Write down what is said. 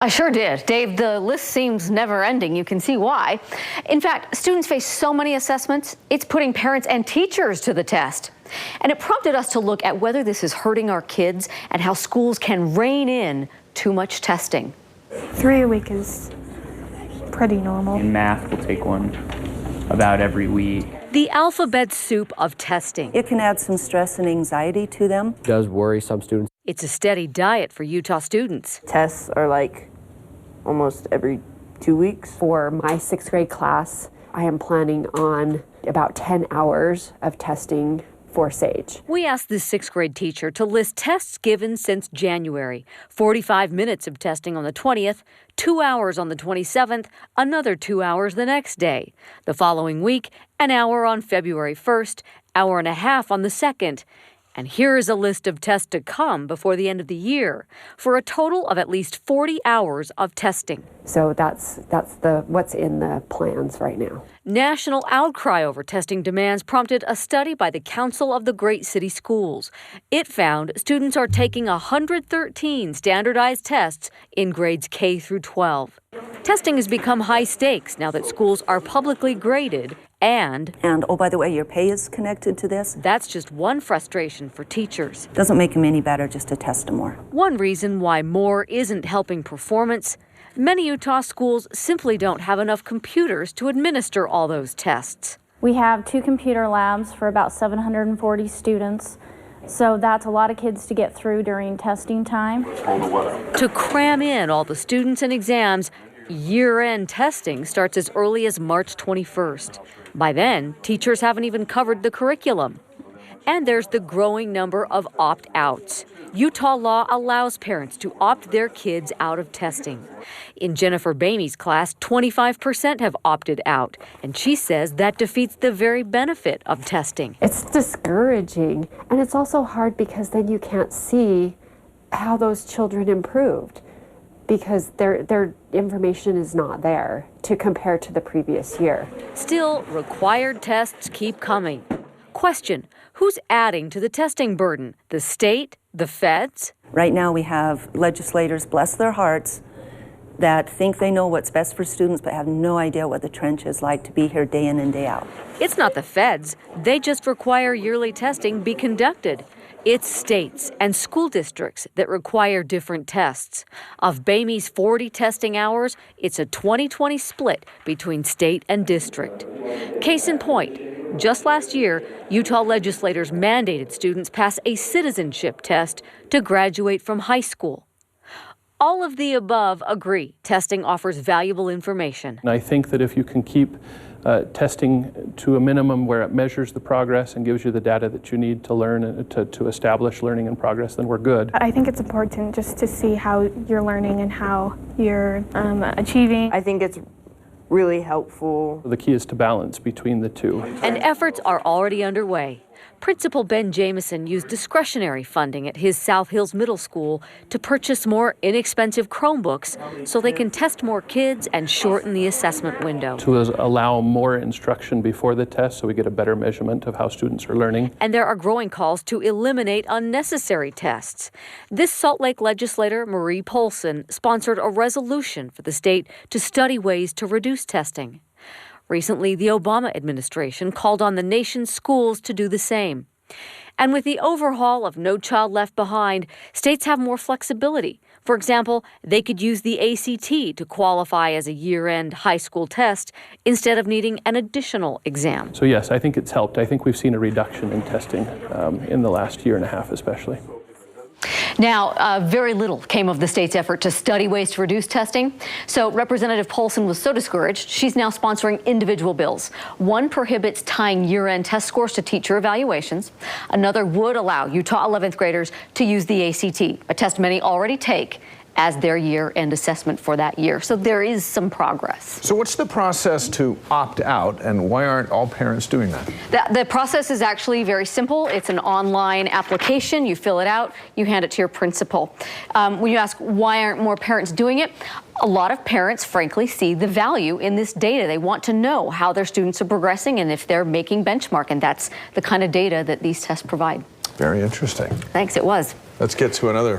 I sure did. Dave, the list seems never ending. You can see why. In fact, students face so many assessments, it's putting parents and teachers to the test. And it prompted us to look at whether this is hurting our kids and how schools can rein in too much testing. 3 a week is pretty normal. In math, we'll take one about every week. The alphabet soup of testing. It can add some stress and anxiety to them. It does worry some students. It's a steady diet for Utah students. Tests are like almost every 2 weeks. For my 6th grade class, I am planning on about 10 hours of testing for SAGE. We asked this 6th grade teacher to list tests given since January. 45 minutes of testing on the 20th, 2 hours on the 27th, another 2 hours the next day. The following week, an hour on February 1st, hour and a half on the 2nd. And here is a list of tests to come before the end of the year, for a total of at least 40 hours of testing. So that's what's in the plans right now. National outcry over testing demands prompted a study by the Council of the Great City Schools. It found students are taking 113 standardized tests in grades K through 12. Testing has become high stakes now that schools are publicly graded and oh, by the way, your pay is connected to this. That's just one frustration for teachers. Doesn't make them any better just to test them more. One reason why more isn't helping performance, many Utah schools simply don't have enough computers to administer all those tests. We have 2 computer labs for about 740 students. So that's a lot of kids to get through during testing time. To cram in all the students and exams, year-end testing starts as early as March 21st. By then, teachers haven't even covered the curriculum. And there's the growing number of opt-outs. Utah law allows parents to opt their kids out of testing. In Jennifer Bamey's class, 25% have opted out, and she says that defeats the very benefit of testing. It's discouraging, and it's also hard because then you can't see how those children improved, because their information is not there to compare to the previous year. Still, required tests keep coming. Question, who's adding to the testing burden? The state? The feds? Right now we have legislators, bless their hearts, that think they know what's best for students but have no idea what the trench is like to be here day in and day out. It's not the feds. They just require yearly testing be conducted. It's states and school districts that require different tests. Of Bamey's 40 testing hours, it's a 20-20 split between state and district. Case in point, just last year, Utah legislators mandated students pass a citizenship test to graduate from high school. All of the above agree testing offers valuable information. And I think that if you can keep testing to a minimum where it measures the progress and gives you the data that you need to learn and to establish learning and progress, then we're good. I think it's important just to see how you're learning and how you're achieving. I think it's really helpful. The key is to balance between the two. And efforts are already underway. Principal Ben Jamison used discretionary funding at his South Hills Middle School to purchase more inexpensive Chromebooks so they can test more kids and shorten the assessment window. To allow more instruction before the test so we get a better measurement of how students are learning. And there are growing calls to eliminate unnecessary tests. This Salt Lake legislator, Marie Polson, sponsored a resolution for the state to study ways to reduce testing. Recently, the Obama administration called on the nation's schools to do the same. And with the overhaul of No Child Left Behind, states have more flexibility. For example, they could use the ACT to qualify as a year-end high school test instead of needing an additional exam. So yes, I think it's helped. I think we've seen a reduction in testing in the last year and a half especially. Now, very little came of the state's effort to study ways to reduce testing. So Representative Polson was so discouraged, she's now sponsoring individual bills. One prohibits tying year-end test scores to teacher evaluations. Another would allow Utah 11th graders to use the ACT, a test many already take, as their year-end assessment for that year. So there is some progress. So what's the process to opt out, and why aren't all parents doing that? The process is actually very simple. It's an online application. You fill it out, you hand it to your principal. When you ask why aren't more parents doing it, a lot of parents, frankly, see the value in this data. They want to know how their students are progressing and if they're making benchmark, and that's the kind of data that these tests provide. Very interesting. Thanks, it was. Let's get to another